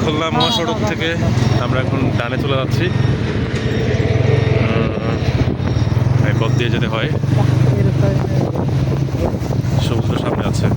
খুলনা মহাসড়ক থেকে আমরা এখন ডানে চলে যাচ্ছি। এই পথ দিয়ে যেতে হয়, সমুদ্র সামনে আছে।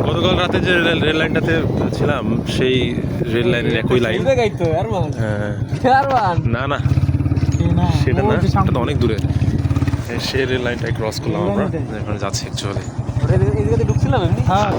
গতকাল রাতে যে রেল লাইনটাতে ছিলাম, সেই রেল লাইনের একই লাইন। না না, সেটা না, সেটা তো অনেক দূরে। সেই রেল লাইনটাই ক্রস করলাম আমরা, এখানে যাচ্ছি অ্যাকচুয়ালি। ঢুকছিলাম এমনি। হ্যাঁ,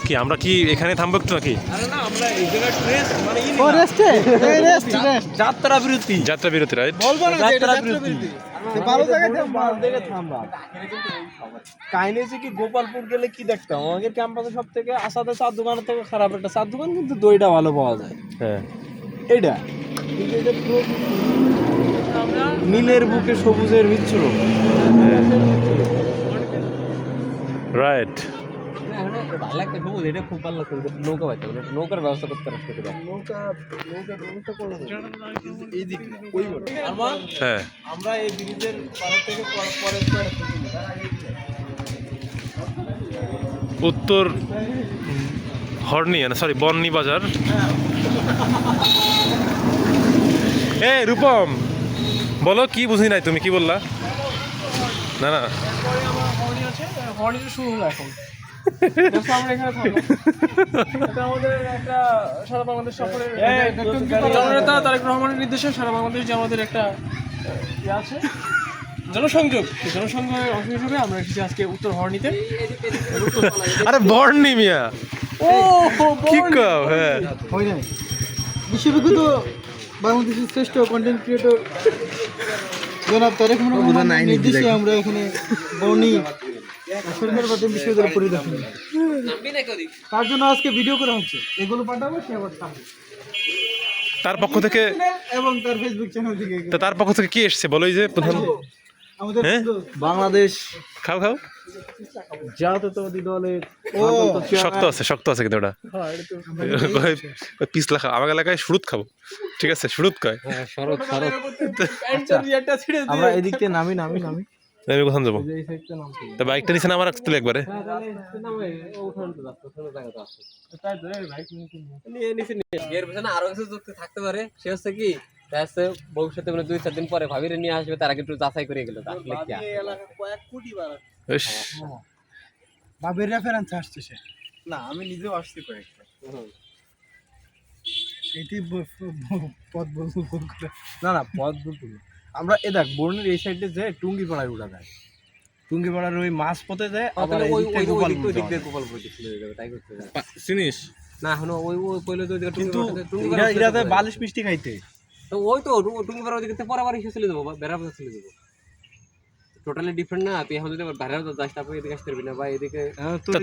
কি আমরা কি এখানে থামবো একটু নাকি? যাত্রা বিরতি, যাত্রা বিরতি, রাইট? কাহিনী হচ্ছে কি, গোপালপুর গেলে কি দেখতাম, আমাদের ক্যাম্পাসে সব থেকে আসাতে চার দোকানের থেকে খারাপ একটা চার দোকান, কিন্তু দইটা ভালো পাওয়া যায়। হ্যাঁ, এইটা নীলের বুকে সবুজের মিশ্রণ। রাইট। এটা খুব ভালো লাগতো, নৌকা পাইতে নৌকার ব্যবস্থা করতে হ্যাঁ, আমরা এই ব্রিজের পাড়া থেকে উত্তর হর্নি, সরি বর্নি বাজার। এ রূপম, বলো কি বুঝি নাই, তুমি কি বললা? না না, শুরু হলো এখন। আমরা এখানে থাকবো। এটা আমাদের একটা সারা বাংলাদেশ সফরের জননেতা তারেক রহমানের নির্দেশে সারা বাংলাদেশ যে আমাদের একটা আছে জনসংযোগ, সেই জনসংযোগের অংশ হিসেবে আমরা এসেছি আজকে উত্তর হর্নিতে। আরে বর্নি মিয়া, ও কি কাও? হ্যাঁ, বিশ্ববিখ্যাত বাংলাদেশের শ্রেষ্ঠ কন্টেন্ট ক্রিয়েটর জনাব তারেক রহমানের নির্দেশে আমরা এখানে বর্ণি সরকার বাদী বিশ্ববিদ্যালয় পরিদর্শন, তার জন্য আজকে ভিডিও করা হচ্ছে। এগুলো পাঠাবো সে আবার তার পক্ষ থেকে এবং তার ফেসবুক চ্যানেল থেকে। তো তার পক্ষ থেকে কি এসছে বলো? এই যে প্রধান আমাদের হ্যাঁ? বাংলাদেশ খাও খাও, জাতীয়তাবাদী দলের শক্ত আছে কিন্তু ওটা পিছলা খাও। আমার এলাকায় শুরুত খাবো, ঠিক আছে? শুরুত কয়। আমরা এদিক থেকে নামি আমি কোথাও যাবো? তা বাইকটা নিচে নামার রাখতে একবারে। আরো কিছু যুক্তি থাকতে পারে, সে হচ্ছে কি ভবিষ্যতে 2-4 দিন পরে ভাবিরে নিয়ে আসবে, তার আগে একটু যাচাই করে গেল। বাবের রেফারেন্স আসছে সে। না, আমি নিজেও আসছি কয়েকটা। এটি পথ বলবো না পথ বলতে আমরা দেখ বর্ণের এই সাইডে যে টুঙ্গিপাড়ায় উঠা যায়, টুঙ্গিপাড়ার ওই মাছ পথে যায়, আবার গোপালপুর তাই করতে যায়। চিনিস না এখনো ওই কইলে তো এটাতে বালিশ মিষ্টি খাইতে, তো ওই তো টুঙ্গিপাড়া ওইদিকে পরে আবার এসে চলে যাবো, বেড়াবাজার চলে যাবো। টোটালি ডিফারেন্ট না, তুই এখন যদি বেড়াবাজার যাস তারপর এদিকে আসতে পারবি না, বা এদিকে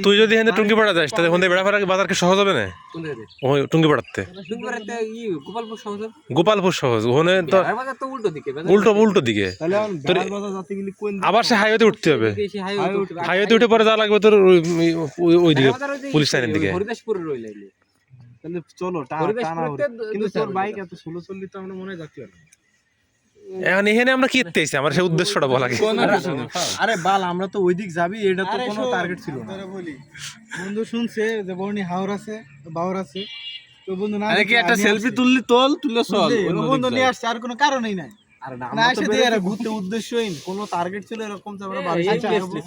তুই যদি এখানে টুঙ্গিপাড়া যাস তাহলে ওখানে বেড়াপাড়া বাজারকে সহজ হবে না? ওই টুঙ্গিপাড়াতে গোপালপুর সহজ, গোপালপুর সহজ, ওখানে তো বেড়াবাজার তো উল্টো দিকে, উল্টো দিকে। আবার সে হাইওয়েতে উঠতে হবে, হাইওয়েতে উঠে পরে যা লাগবে তোর ওই দিকে পুলিশ লাইনের দিকে। হরিদাসপুরের ওই লাইনে তাহলে চলো কিন্তু তোর বাইক এত স্লো চললি তো আমরা মনে হয় যাচ্ছি। এখন এখানে আমরা কি করতে আইছি, আমার সেই উদ্দেশ্যটা বলা কি? আরে বাল, আমরা তো ওই দিক যাবি, এটা তো কোনো টার্গেট ছিল না। বন্ধু শুনছে যে বর্ণি হাওর আছে, বাওর আছে, তো বন্ধু না কি একটা সেলফি তুললে তুলে চল, বন্ধু নিয়ে আসছে, আর কোনো কারণই নাই। না এসে দিয়ে আর ঘুরতে উদ্দেশ্যহীন কোনো টার্গেট ছিল এরকম যে আমরা বাড়ি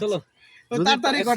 চলো তাড়াতাড়ি কর